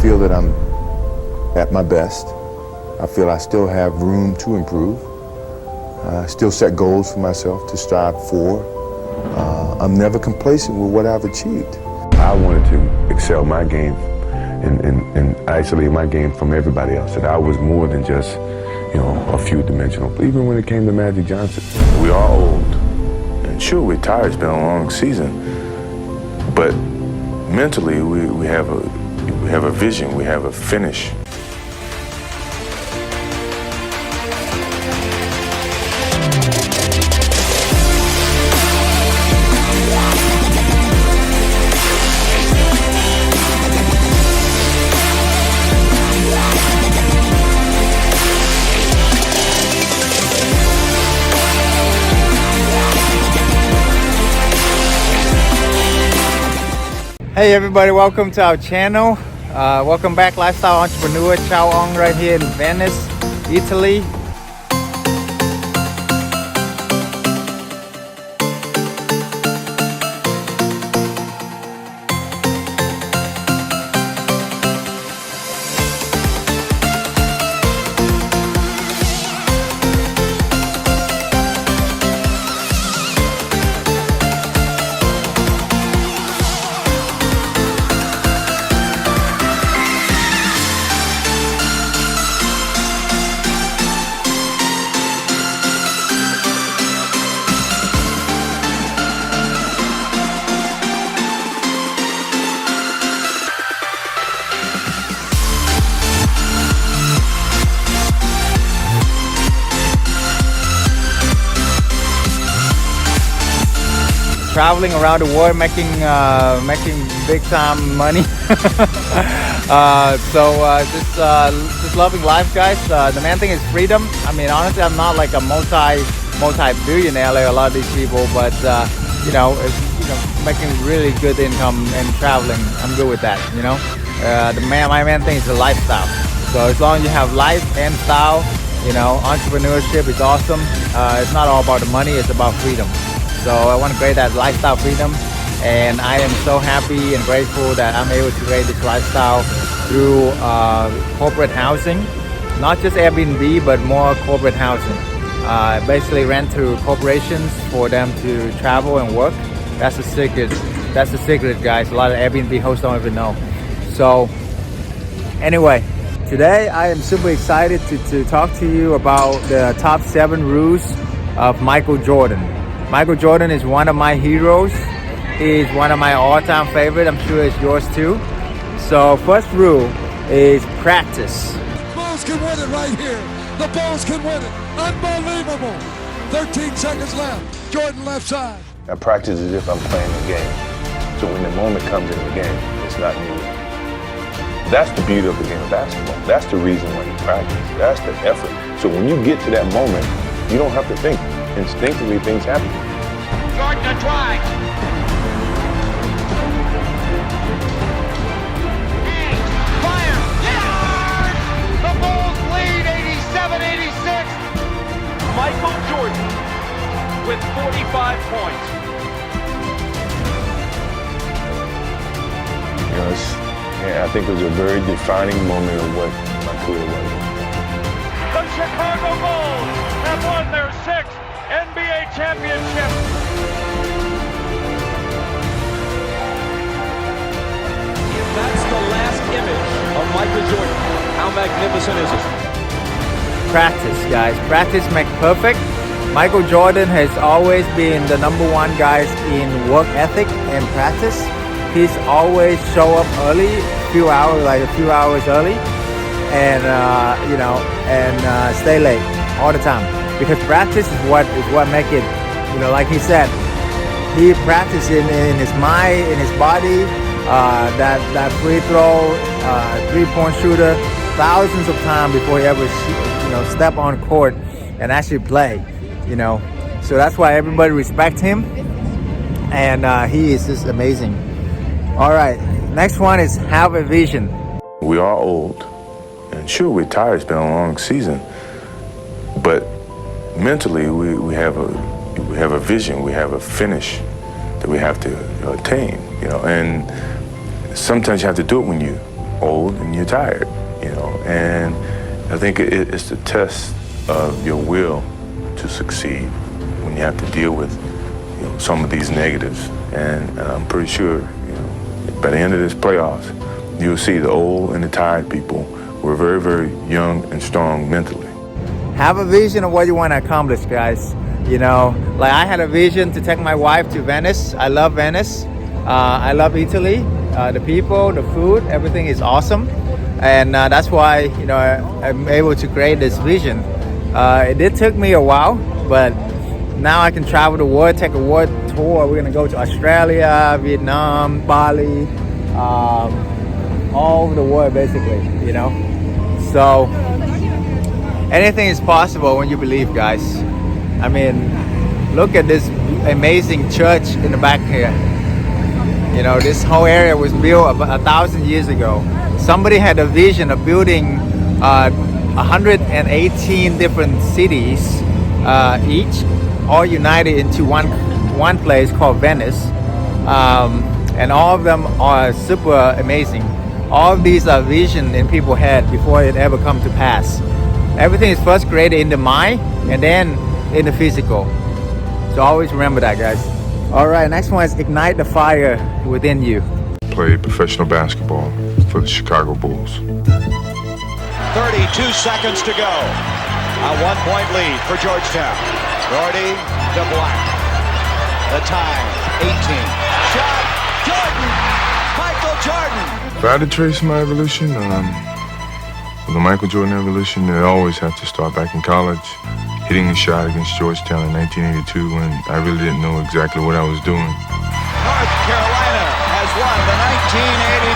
feel that I'm at my best. I feel I still have room to improve. I still set goals for myself to strive for. I'm never complacent with what I've achieved. I wanted to excel my game and isolate my game from everybody else. That I was more than just, a few dimensional. Even when it came to Magic Johnson. We are old, and sure, we're tired. It's been a long season, but mentally, we have a vision. We have a finish. Hey everybody, welcome to our channel. Welcome back, Lifestyle Entrepreneur Chow Ong right here in Venice, Italy. Traveling around the world, making big time money. Just loving life, guys. The main thing is freedom. I mean, honestly, I'm not like a multi-billionaire like a lot of these people, but making really good income and traveling, I'm good with that. My main thing is the lifestyle. So as long as you have life and style, entrepreneurship is awesome. It's not all about the money; it's about freedom. So I want to create that lifestyle freedom, and I am so happy and grateful that I'm able to create this lifestyle through corporate housing, not just Airbnb, but more corporate housing. Basically rent to corporations for them to travel and work. That's the secret. That's the secret, guys. A lot of Airbnb hosts don't even know. So anyway, today I am super excited to talk to you about the top 7 rules of Michael Jordan. Michael Jordan is one of my heroes. He's one of my all-time favorite. I'm sure it's yours too. So first rule is practice. Bulls can win it right here. The Bulls can win it. Unbelievable. 13 seconds left. Jordan left side. I practice as if I'm playing the game. So when the moment comes in the game, it's not new. That's the beauty of the game of basketball. That's the reason why you practice. That's the effort. So when you get to that moment, you don't have to think. Instinctively, things happen. Jordan to drive. Fire. Yes! The Bulls lead 87-86. Michael Jordan with 45 points. I think it was a very defining moment of what my career was. The Chicago Bulls have won their 6th NBA championship. If that's the last image of Michael Jordan, how magnificent is it? Practice, guys. Practice makes perfect. Michael Jordan has always been the #1 guys in work ethic and practice. He's always show up early, a few hours early, and stay late all the time. Because practice is what make it, like he said, he practiced in his mind, in his body, that free throw, 3-point shooter, thousands of times before he ever, step on court and actually play, So that's why everybody respects him, and he is just amazing. All right, next one is have a vision. We are old, and sure, we're tired. It's been a long season, but mentally, we have a vision. We have a finish that we have to attain. And sometimes you have to do it when you old and you're tired, you know. And I think it's the test of your will to succeed when you have to deal with, you know, some of these negatives. And I'm pretty sure, you know, by the end of this playoffs, you'll see the old and the tired people were very, very young and strong mentally. Have a vision of what you want to accomplish, guys. You know, like I had a vision to take my wife to Venice. I love Venice. I love Italy. The people, the food, everything is awesome. And that's why, you know, I'm able to create this vision. It did take me a while, but now I can travel the world, take a world tour. We're gonna go to Australia, Vietnam, Bali, all over the world basically, you know. So anything is possible when you believe, guys. I mean, look at this amazing church in the back here. You know, this whole area was built about 1,000 years ago. Somebody had a vision of building 118 different cities, each all united into one place called Venice. And all of them are super amazing. All of these are vision in people's head before it ever come to pass. Everything is first created in the mind and then in the physical. So always remember that, guys. All right, next one is ignite the fire within you. Played professional basketball for the Chicago Bulls. 32 seconds to go. A 1-point lead for Georgetown. Gordy to Black. The time, 18. Shot, Jordan! Michael Jordan! If I had to trace my evolution, the Michael Jordan evolution, I always have to start back in college, hitting the shot against Georgetown in 1982 when I really didn't know exactly what I was doing. North Carolina has won the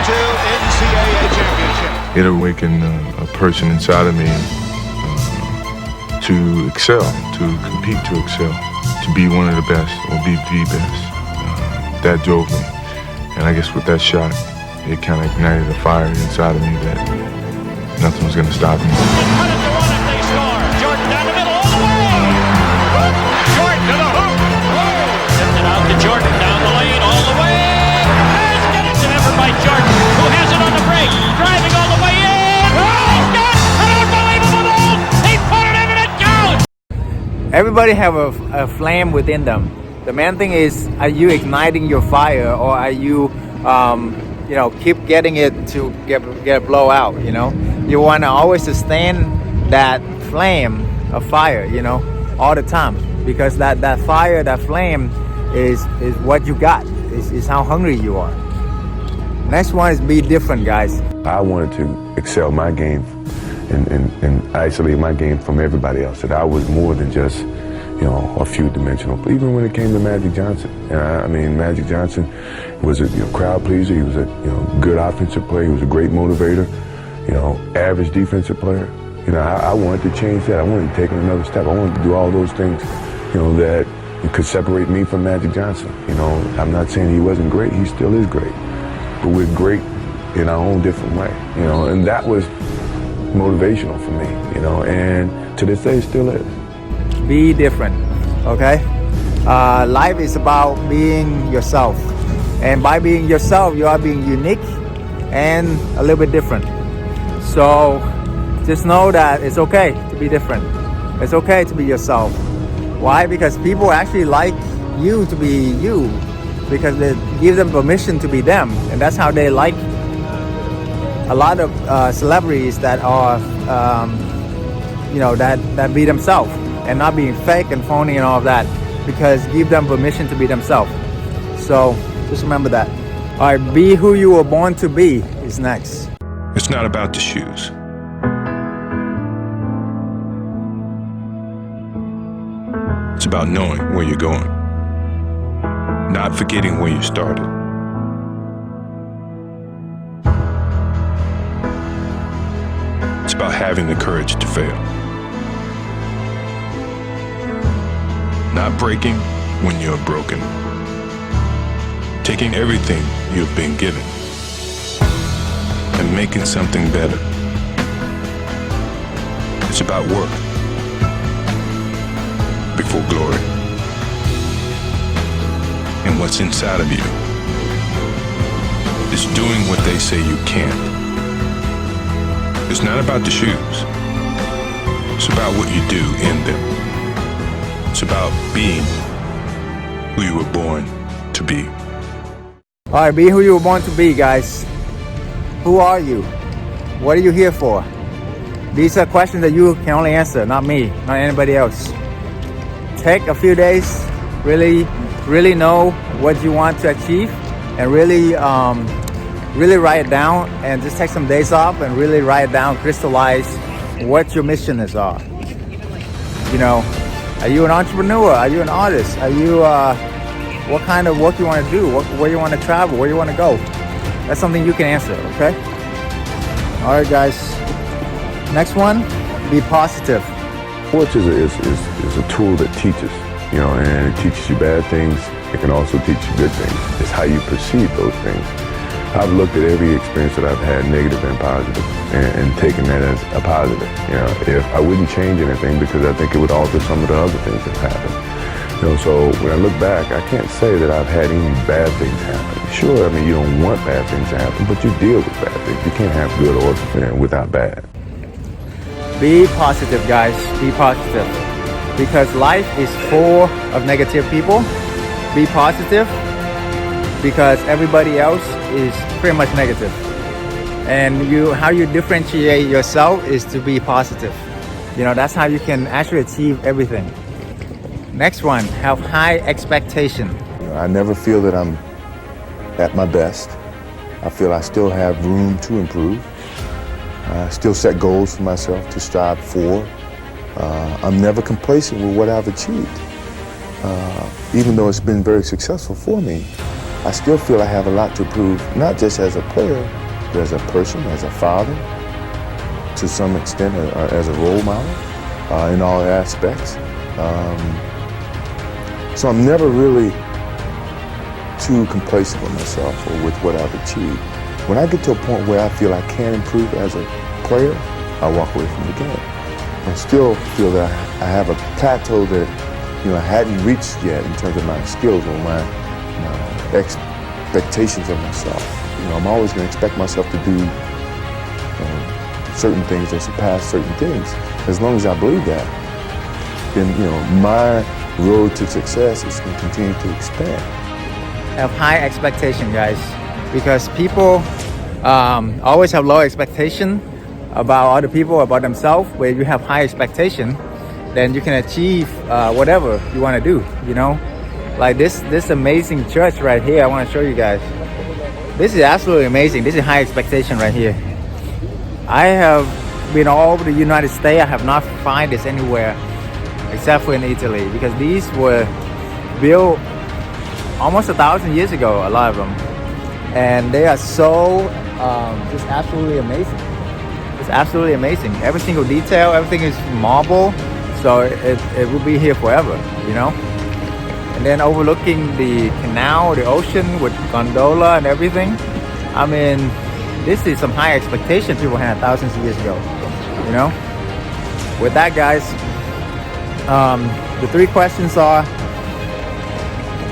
1982 NCAA championship. It awakened a person inside of me to excel, to compete, to excel, to be one of the best or be the best. That drove me. And I guess with that shot, it kind of ignited a fire inside of me that nothing was going to stop me. Cut it to one if they score. Jordan down the middle all the way. Jordan to the hoop. Sends it out to Jordan down the lane all the way. Basket! It's an effort by Jordan, who has it on the break. Driving all the way in. He's got an unbelievable goal. He put it in and it goes. Everybody have a flame within them. The main thing is, are you igniting your fire, or are you, you know, keep getting it to get blow out? You know, you want to always sustain that flame of fire, you know, all the time, because that fire, that flame, is what you got. Is how hungry you are. Next one is be different, guys. I wanted to excel my game and isolate my game from everybody else. That I was more than just, you know, a few dimensional. Even when it came to Magic Johnson, I mean, Magic Johnson was a crowd pleaser. He was a good offensive player. He was a great motivator. You know, average defensive player. You know, I wanted to change that. I wanted to take it another step. I wanted to do all those things, you know, that could separate me from Magic Johnson. You know, I'm not saying he wasn't great. He still is great. But we're great in our own different way. You know, and that was motivational for me. You know, and to this day, it still is. Be different, okay? Life is about being yourself, and by being yourself, you are being unique and a little bit different. So just know that it's okay to be different. It's okay to be yourself. Why? Because people actually like you to be you, because they give them permission to be them, and that's how they like a lot of celebrities that are, you know, that be themselves. And not being fake and phony and all of that, because give them permission to be themselves. So just remember that. All right, be who you were born to be is next. It's not about the shoes. It's about knowing where you're going, not forgetting where you started. It's about having the courage to fail. Not breaking when you're broken. Taking everything you've been given and making something better. It's about work before glory. And what's inside of you is doing what they say you can't It's not about the shoes. It's about what you do in them. It's about being who you were born to be. All right, be who you were born to be, guys. Who are you? What are you here for? These are questions that you can only answer, not me, not anybody else. Take a few days, really know what you want to achieve, and really write it down, and just take some days off and really write it down, crystallize what your mission is. You know, are you an entrepreneur? Are you an artist? Are you what kind of work you want to do? Where you want to travel? Where you want to go? That's something you can answer. Okay. All right, guys. Next one, be positive. Sports is a tool that teaches, you know, and it teaches you bad things. It can also teach you good things. It's how you perceive those things. I've looked at every experience that I've had, negative and positive, and taken that as a positive. You know, if I wouldn't change anything because I think it would alter some of the other things that happened. You know, so when I look back, I can't say that I've had any bad things happen. Sure, I mean, you don't want bad things to happen, but you deal with bad things. You can't have good or without bad. Be positive, guys. Be positive. Because life is full of negative people. Be positive because everybody else is pretty much negative. And how you differentiate yourself is to be positive. You know, that's how you can actually achieve everything. Next one, have high expectation. You know, I never feel that I'm at my best. I feel I still have room to improve. I still set goals for myself to strive for. I'm never complacent with what I've achieved. Even though it's been very successful for me, I still feel I have a lot to prove, not just as a player, but as a person, as a father, to some extent, as a role model, in all aspects. So I'm never really too complacent with myself or with what I've achieved. When I get to a point where I feel I can improve as a player, I walk away from the game. I still feel that I have a plateau that, you know, I hadn't reached yet in terms of my skills or my expectations of myself. You know, I'm always going to expect myself to do certain things or surpass certain things. As long as I believe that, then, you know, my road to success is going to continue to expand. Have high expectation, guys, because people always have low expectation about other people, about themselves. Where you have high expectation, then you can achieve whatever you want to do. You know, like this amazing church right here. I want to show you guys. This is absolutely amazing. This is high expectation right here. I have been all over the United States. I have not found this anywhere except for in Italy, because these were built almost 1,000 years ago, a lot of them, and they are so just absolutely amazing. It's absolutely amazing. Every single detail, everything is marble, so it will be here forever, you know. And then overlooking the canal, the ocean with gondola and everything. I mean, this is some high expectation people had thousands of years ago, you know. With that, guys, the 3 questions are: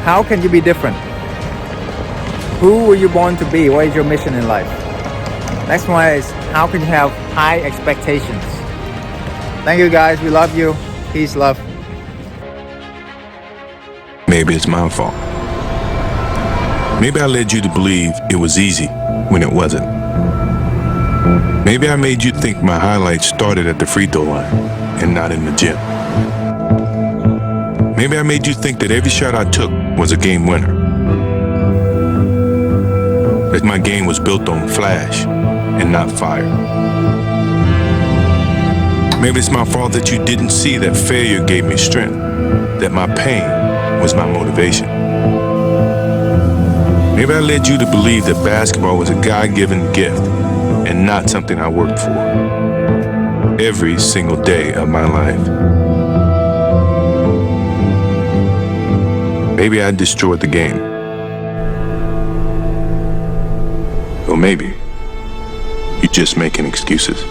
how can you be different? Who were you born to be? What is your mission in life? Next one is, how can you have high expectations? Thank you, guys. We love you. Peace, love. Maybe it's my fault. Maybe I led you to believe it was easy when it wasn't. Maybe I made you think my highlights started at the free throw line and not in the gym. Maybe I made you think that every shot I took was a game winner. That my game was built on flash and not fire. Maybe it's my fault that you didn't see that failure gave me strength, that my pain was my motivation. Maybe I led you to believe that basketball was a God-given gift and not something I worked for every single day of my life. Maybe I destroyed the game. Or maybe you're just making excuses.